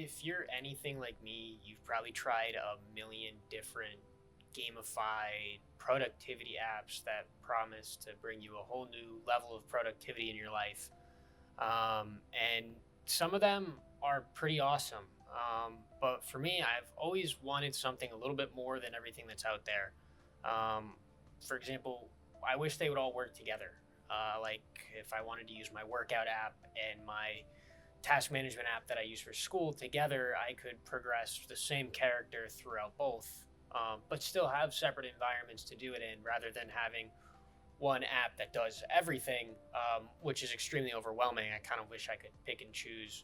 if you're anything like me, you've probably tried a million different gamified productivity apps that promise to bring you a whole new level of productivity in your life. And some of them are pretty awesome. But for me, I've always wanted something a little bit more than everything that's out there. Um, for example, I wish they would all work together. Like if I wanted to use my workout app and my task management app that I use for school together, I could progress the same character throughout both, but still have separate environments to do it in rather than having one app that does everything, which is extremely overwhelming. I kind of wish I could pick and choose.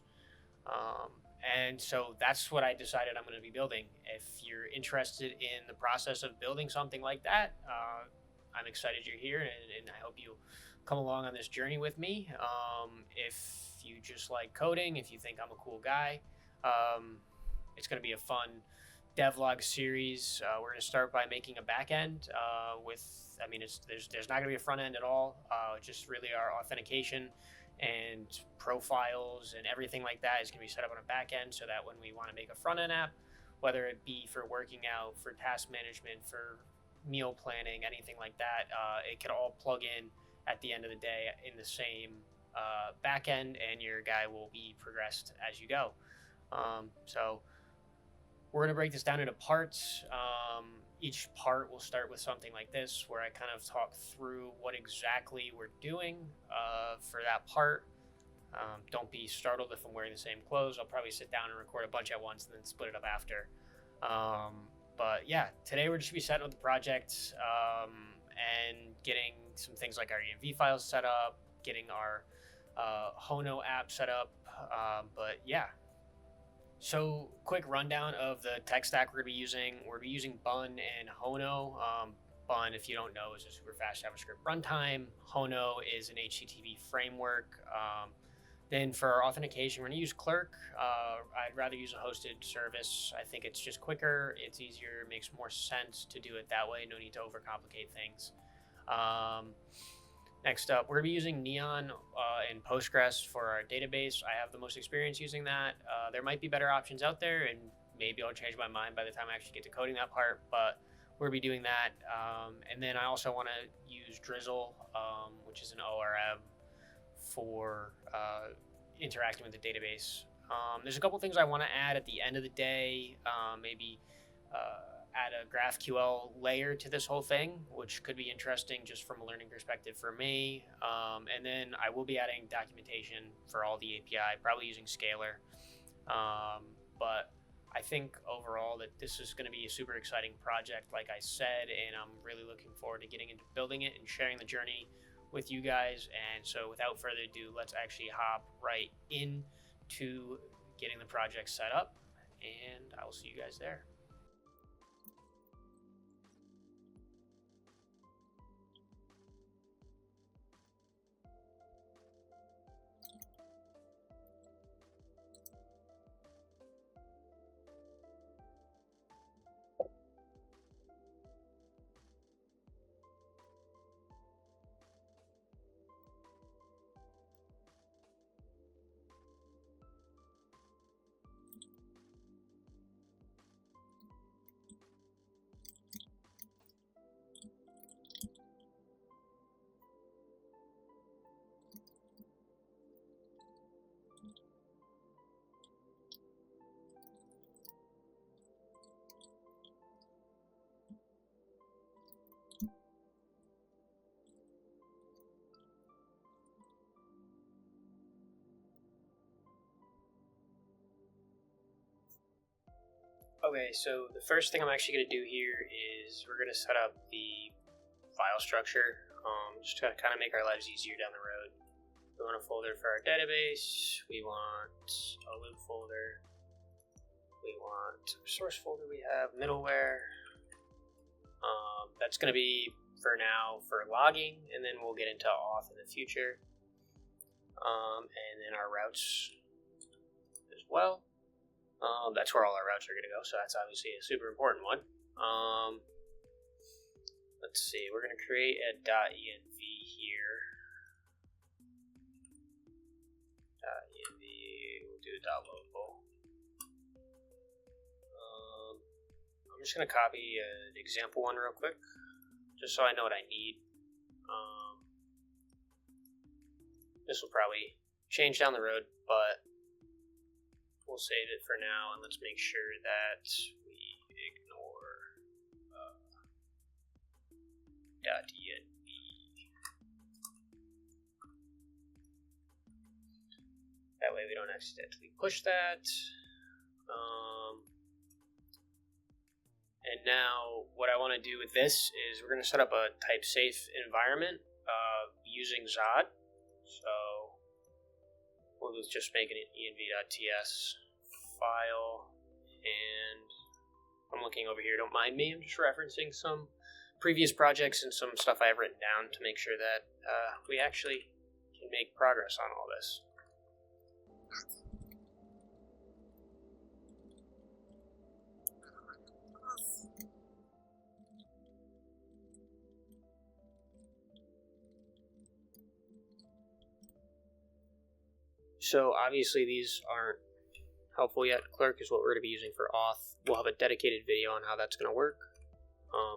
Um, and so that's what I decided I'm going to be building. If you're interested in the process of building something like that, I'm excited you're here, and I hope you come along on this journey with me. If you just like coding, if you think I'm a cool guy, um, it's going to be a fun devlog series. We're going to start by making a back end there's not going to be a front end at all. Just really our authentication and profiles and everything like that is going to be set up on a back end so that when we want to make a front end app, whether it be for working out, for task management, for meal planning, anything like that, it can all plug in at the end of the day in the same back end, and your guy will be progressed as you go. So we're going to break this down into parts. Each part will start with something like this, where I kind of talk through what exactly we're doing for that part. Don't be startled if I'm wearing the same clothes. I'll probably sit down and record a bunch at once and then split it up after. But yeah, today we're just going to be setting up the project and getting some things like our EMV files set up, getting our Hono app set up. But yeah. So quick rundown of the tech stack we're going to be using. We're going to be using Bun and Hono. Bun, if you don't know, is a super fast JavaScript runtime. Hono is an HTTP framework. Then for our authentication, we're going to use Clerk. I'd rather use a hosted service. I think it's just quicker. It's easier. It makes more sense to do it that way. No need to overcomplicate things. Next up, we're going to be using Neon and Postgres for our database. I have the most experience using that. There might be better options out there, and maybe I'll change my mind by the time I actually get to coding that part, but we're going to be doing that. And then I also want to use Drizzle, which is an ORM for interacting with the database. There's a couple things I want to add at the end of the day, maybe add a GraphQL layer to this whole thing, which could be interesting just from a learning perspective for me. And then I will be adding documentation for all the API, probably using Scalar. But I think overall that this is going to be a super exciting project, like I said, and I'm really looking forward to getting into building it and sharing the journey with you guys. And so without further ado, let's actually hop right into getting the project set up, and I will see you guys there. Okay, so the first thing I'm actually going to do here is we're going to set up the file structure, just to kind of make our lives easier down the road. We want a folder for our database, we want a lib folder, we want a source folder, we have middleware. That's going to be, for now, for logging, and then we'll get into auth in the future. And then our routes as well. That's where all our routes are going to go, so that's obviously a super important one. Let's see, we're going to create a .env here. .env, we'll do a .local. I'm just going to copy an example one real quick, just so I know what I need. This will probably change down the road, but we'll save it for now, and let's make sure that we ignore .env. That way we don't accidentally push that. And now what I want to do with this is we're going to set up a type safe environment using Zod. So we'll just make an env.ts file, and I'm looking over here, don't mind me, I'm just referencing some previous projects and some stuff I have written down to make sure that we actually can make progress on all this. So obviously these aren't helpful yet. Clerk is what we're going to be using for auth. We'll have a dedicated video on how that's going to work.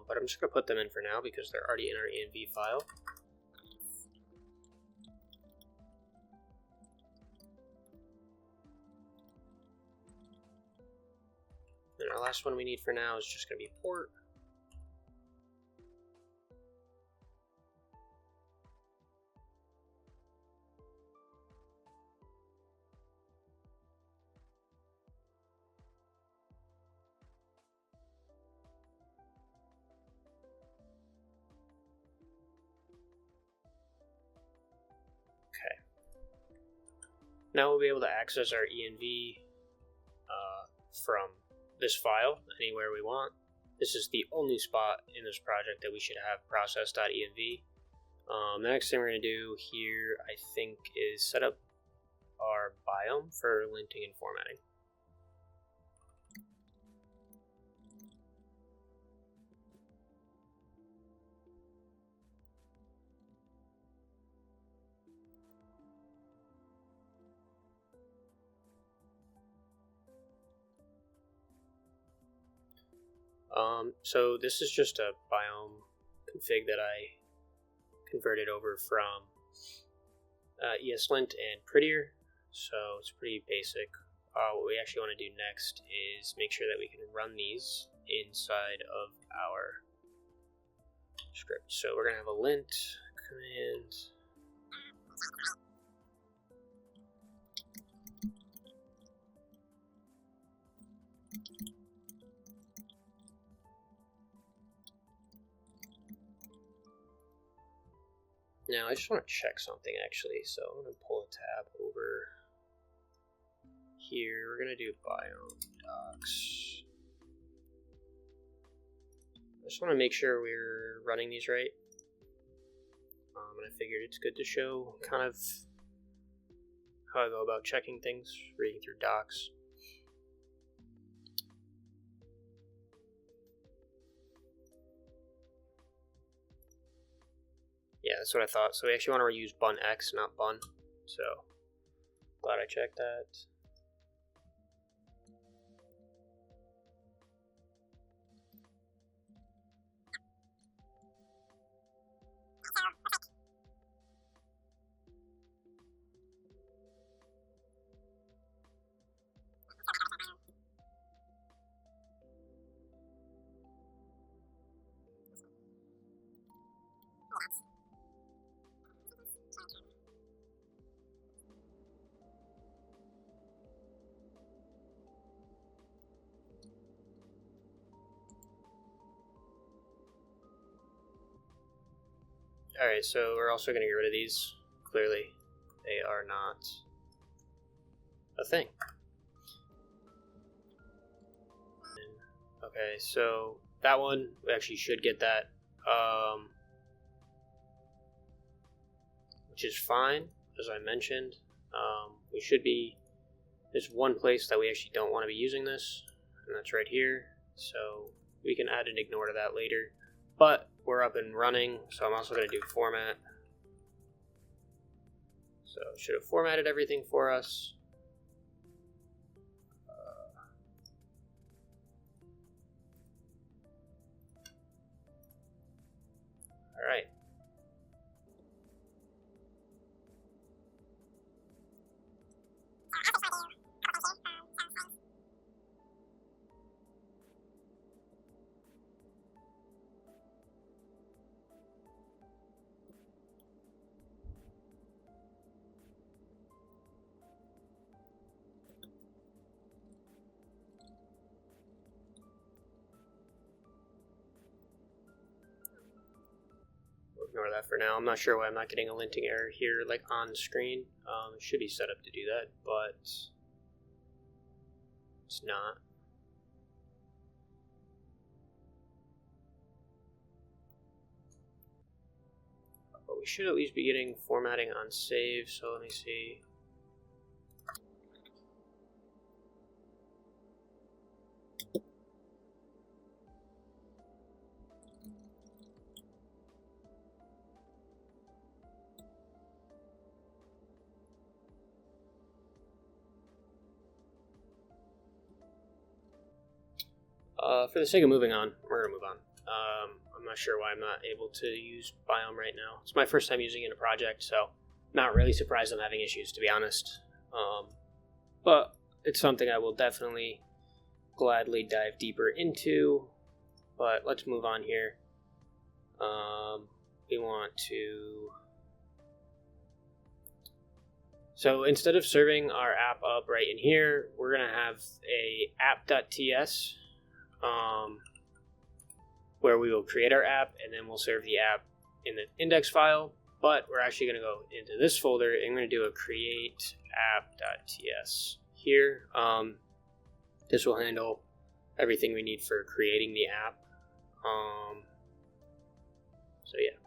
But I'm just going to put them in for now because they're already in our env file. And our last one we need for now is just going to be port. Now we'll be able to access our env from this file anywhere we want. This is the only spot in this project that we should have process.env. The next thing we're going to do here, I think, is set up our biome for linting and formatting. So this is just a biome config that I converted over from ESLint and Prettier, so it's pretty basic. What we actually want to do next is make sure that we can run these inside of our script. So we're going to have a lint command. Now, I just want to check something actually, so I'm going to pull a tab over here. We're going to do biome docs. I just want to make sure we're running these right. And I figured it's good to show kind of how I go about checking things, reading through docs. Yeah, that's what I thought. So we actually want to reuse bun X, not bun. So glad I checked that. Alright, so we're also going to get rid of these. Clearly, they are not a thing. Okay, so that one, we actually should get that, which is fine, as I mentioned. We should be, there's one place that we actually don't want to be using this, and that's right here. So we can add an ignore to that later. But we're up and running, so I'm also going to do format. So it should have formatted everything for us. ignore that for now. I'm not sure why I'm not getting a linting error here, like on screen. It should be set up to do that, but it's not. But we should at least be getting formatting on save, so let me see. For the sake of moving on, we're going to move on. I'm not sure why I'm not able to use Biome right now. It's my first time using it in a project, so not really surprised I'm having issues, to be honest. But it's something I will definitely gladly dive deeper into. But let's move on here. We want to... So instead of serving our app up right in here, we're going to have a app.ts where we will create our app, and then we'll serve the app in the index file. But we're actually going to go into this folder, and we're going to do a create app.ts here. This will handle everything we need for creating the app. So yeah.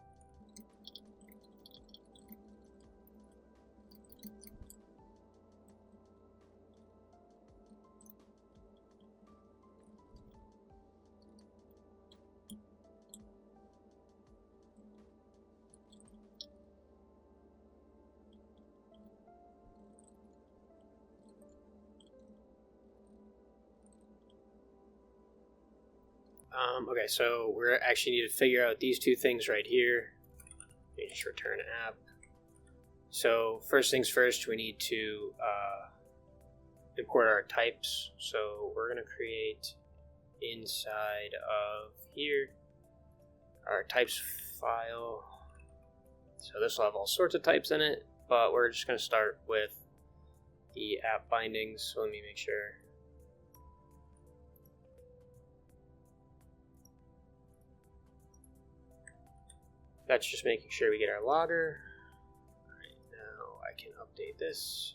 Okay, so we actually need to figure out these two things right here. Let me just return app. So first things first, we need to import our types. So we're going to create inside of here our types file. So this will have all sorts of types in it, but we're just going to start with the app bindings. So let me make sure. That's just making sure we get our logger. Alright, now I can update this.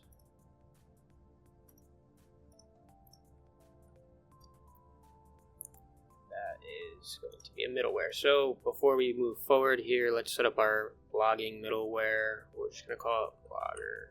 That is going to be a middleware. So before we move forward here, let's set up our blogging middleware. We're just going to call it blogger.ts.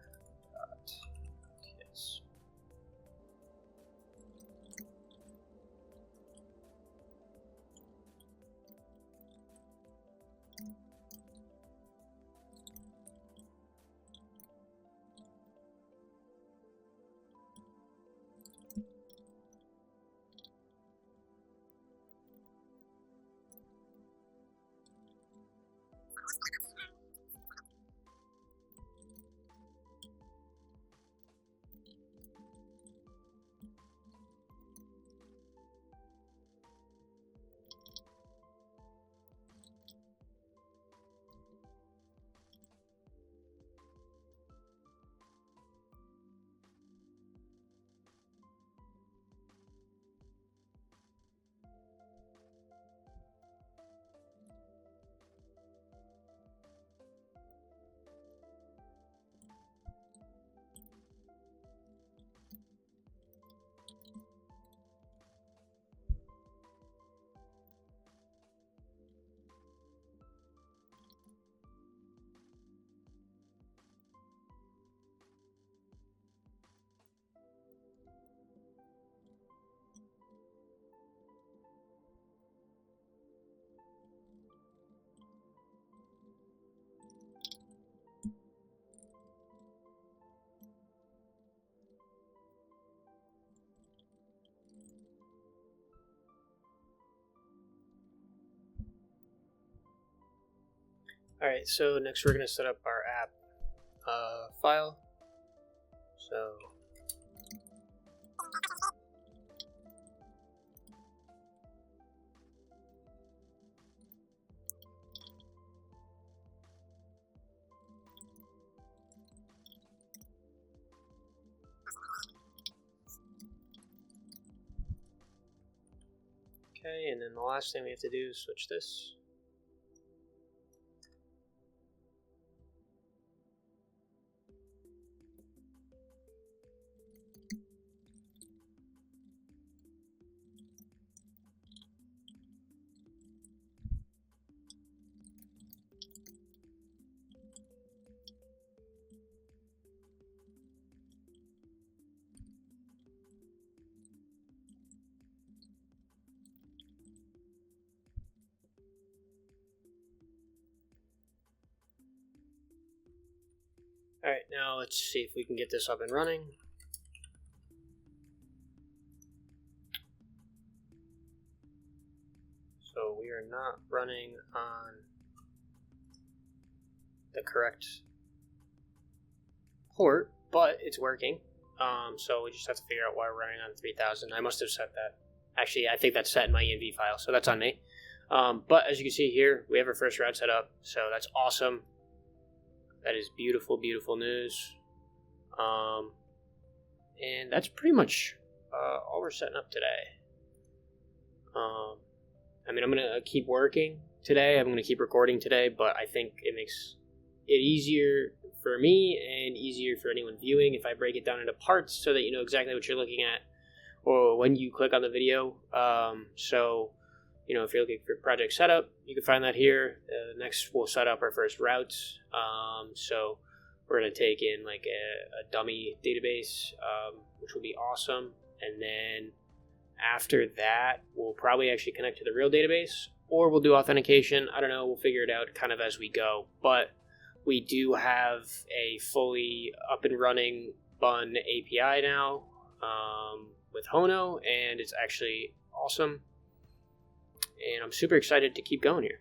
Alright, so next we're going to set up our app file. So okay, and then the last thing we have to do is switch this. All right, now let's see if we can get this up and running. So we are not running on the correct port, but it's working. So we just have to figure out why we're running on 3000. I must have set that. Actually, I think that's set in my env file, so that's on me. But as you can see here, we have our first route set up, so that's awesome. That is beautiful, beautiful news. And that's pretty much all we're setting up today. I mean, I'm going to keep working today. I'm going to keep recording today, but I think it makes it easier for me and easier for anyone viewing if I break it down into parts so that you know exactly what you're looking at or when you click on the video. So, you know, if you're looking for project setup, you can find that here. Next, we'll set up our first routes. So we're going to take in like a dummy database, which will be awesome. And then after that, we'll probably actually connect to the real database, or we'll do authentication. I don't know. We'll figure it out kind of as we go. But we do have a fully up and running Bun API now with Hono, and it's actually awesome. And I'm super excited to keep going here.